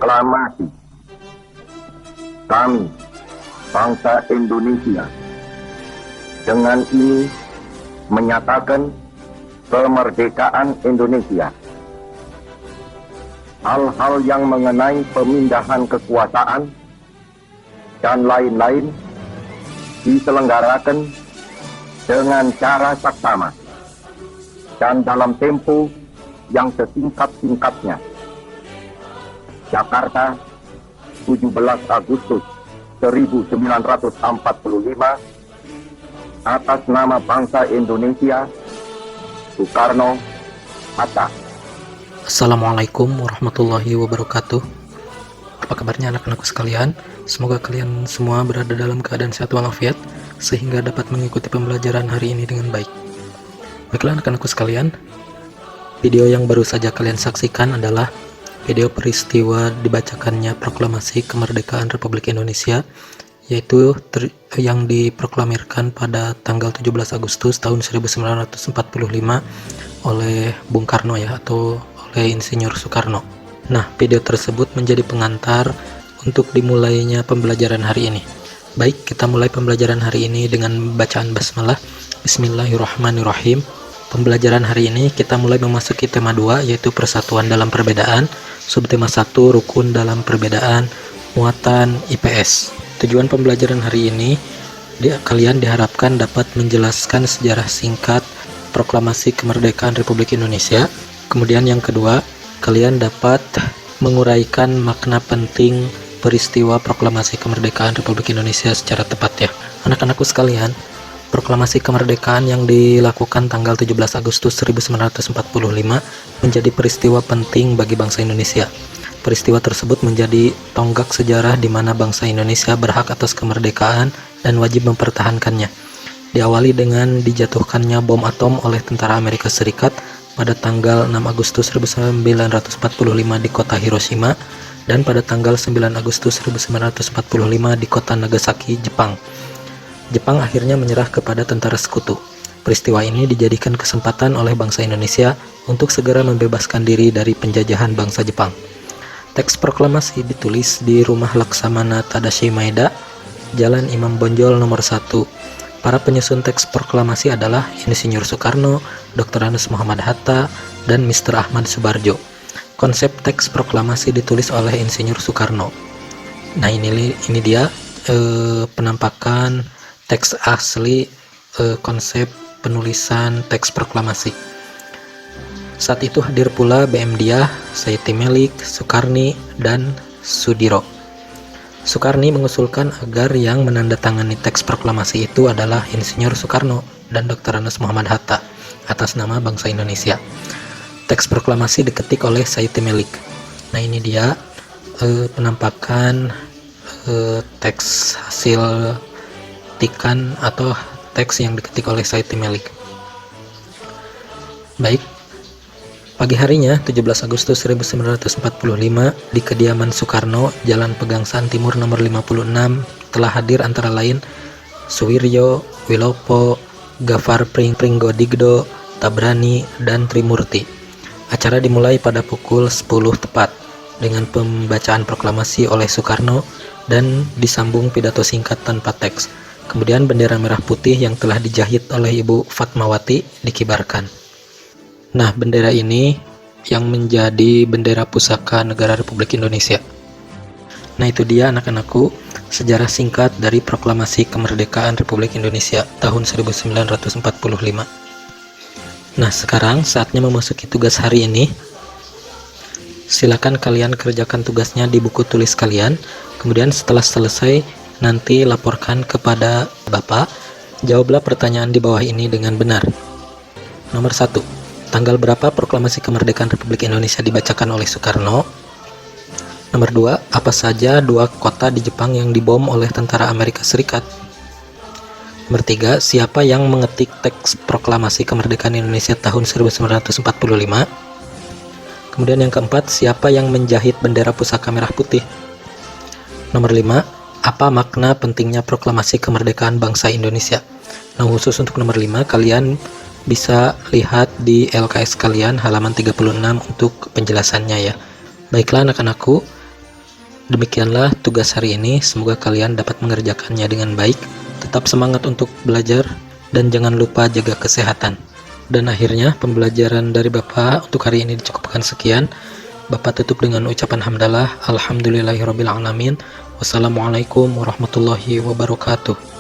Proklamasi kami, bangsa Indonesia, dengan ini menyatakan kemerdekaan Indonesia. Hal-hal yang mengenai pemindahan kekuasaan dan lain-lain diselenggarakan dengan cara saksama dan dalam tempo yang sesingkat-singkatnya. Jakarta, 17 Agustus 1945, atas nama bangsa Indonesia, Soekarno, Hatta. Assalamualaikum warahmatullahi wabarakatuh. Apa kabarnya anak-anakku sekalian? Semoga kalian semua berada dalam keadaan sehat walafiat sehingga dapat mengikuti pembelajaran hari ini dengan baik. Baiklah anak-anakku sekalian, video yang baru saja kalian saksikan adalah video peristiwa dibacakannya proklamasi kemerdekaan Republik Indonesia, yaitu yang diproklamirkan pada tanggal 17 Agustus tahun 1945 oleh Bung Karno ya, atau oleh Insinyur Soekarno. Nah, video tersebut menjadi pengantar untuk dimulainya pembelajaran hari ini. Baik, kita mulai pembelajaran hari ini dengan bacaan basmalah. Bismillahirrahmanirrahim. Pembelajaran hari ini kita mulai memasuki tema 2, yaitu persatuan dalam perbedaan. Subtema 1, rukun dalam perbedaan, muatan IPS. Tujuan pembelajaran hari ini, kalian diharapkan dapat menjelaskan sejarah singkat proklamasi kemerdekaan Republik Indonesia. Kemudian yang kedua, kalian dapat menguraikan makna penting peristiwa proklamasi kemerdekaan Republik Indonesia secara tepat ya. Anak-anakku sekalian, proklamasi kemerdekaan yang dilakukan tanggal 17 Agustus 1945 menjadi peristiwa penting bagi bangsa Indonesia. Peristiwa tersebut menjadi tonggak sejarah di mana bangsa Indonesia berhak atas kemerdekaan dan wajib mempertahankannya. Diawali dengan dijatuhkannya bom atom oleh tentara Amerika Serikat pada tanggal 6 Agustus 1945 di kota Hiroshima dan pada tanggal 9 Agustus 1945 di kota Nagasaki, Jepang. Jepang akhirnya menyerah kepada tentara sekutu. Peristiwa ini dijadikan kesempatan oleh bangsa Indonesia untuk segera membebaskan diri dari penjajahan bangsa Jepang. Teks proklamasi ditulis di Rumah Laksamana Tadashi Maeda, Jalan Imam Bonjol nomor 1. Para penyusun teks proklamasi adalah Insinyur Soekarno, Dr. Anus Muhammad Hatta, dan Mr. Ahmad Subarjo. Konsep teks proklamasi ditulis oleh Insinyur Soekarno. Nah, ini dia penampakan teks asli, konsep penulisan teks proklamasi. Saat itu hadir pula BM Diah, Sayiti Melik, Soekarni, dan Sudiro. Soekarni mengusulkan agar yang menandatangani teks proklamasi itu adalah Insinyur Soekarno dan Dr. Anus Muhammad Hatta atas nama bangsa Indonesia. Teks proklamasi diketik oleh Sayiti Melik. Nah, ini dia penampakan teks hasil ketikan atau teks yang diketik oleh Sayiti Melik. Baik, pagi harinya 17 Agustus 1945 di kediaman Soekarno, Jalan Pegangsaan Timur nomor 56 telah hadir antara lain Suwiryo, Wilopo, Gafar Pringgodigdo, Tabrani, dan Trimurti. Acara dimulai pada pukul 10 tepat dengan pembacaan proklamasi oleh Soekarno dan disambung pidato singkat tanpa teks. Kemudian bendera merah putih yang telah dijahit oleh Ibu Fatmawati dikibarkan. Nah, bendera ini yang menjadi bendera pusaka negara Republik Indonesia. Nah, itu dia anak-anakku sejarah singkat dari proklamasi kemerdekaan Republik Indonesia tahun 1945. Nah, sekarang saatnya memasuki tugas hari ini. Silakan kalian kerjakan tugasnya di buku tulis kalian. Kemudian setelah selesai, nanti laporkan kepada Bapak. Jawablah pertanyaan di bawah ini dengan benar. Nomor 1. Tanggal berapa proklamasi kemerdekaan Republik Indonesia dibacakan oleh Soekarno? Nomor 2. Apa saja 2 kota di Jepang yang dibom oleh tentara Amerika Serikat? Nomor 3. Siapa yang mengetik teks proklamasi kemerdekaan Indonesia tahun 1945? Kemudian yang keempat, siapa yang menjahit bendera pusaka merah putih? Nomor 5. Apa makna pentingnya proklamasi kemerdekaan bangsa Indonesia? Nah, khusus untuk nomor 5, kalian bisa lihat di LKS kalian halaman 36 untuk penjelasannya ya. Baiklah anak-anakku, Demikianlah tugas hari ini, semoga kalian dapat mengerjakannya dengan baik. Tetap semangat untuk belajar dan jangan lupa jaga kesehatan. Dan akhirnya pembelajaran dari Bapak untuk hari ini dicukupkan sekian. Bapak tutup dengan ucapan hamdalah, alhamdulillahirabbil alamin. Wassalamualaikum warahmatullahi wabarakatuh.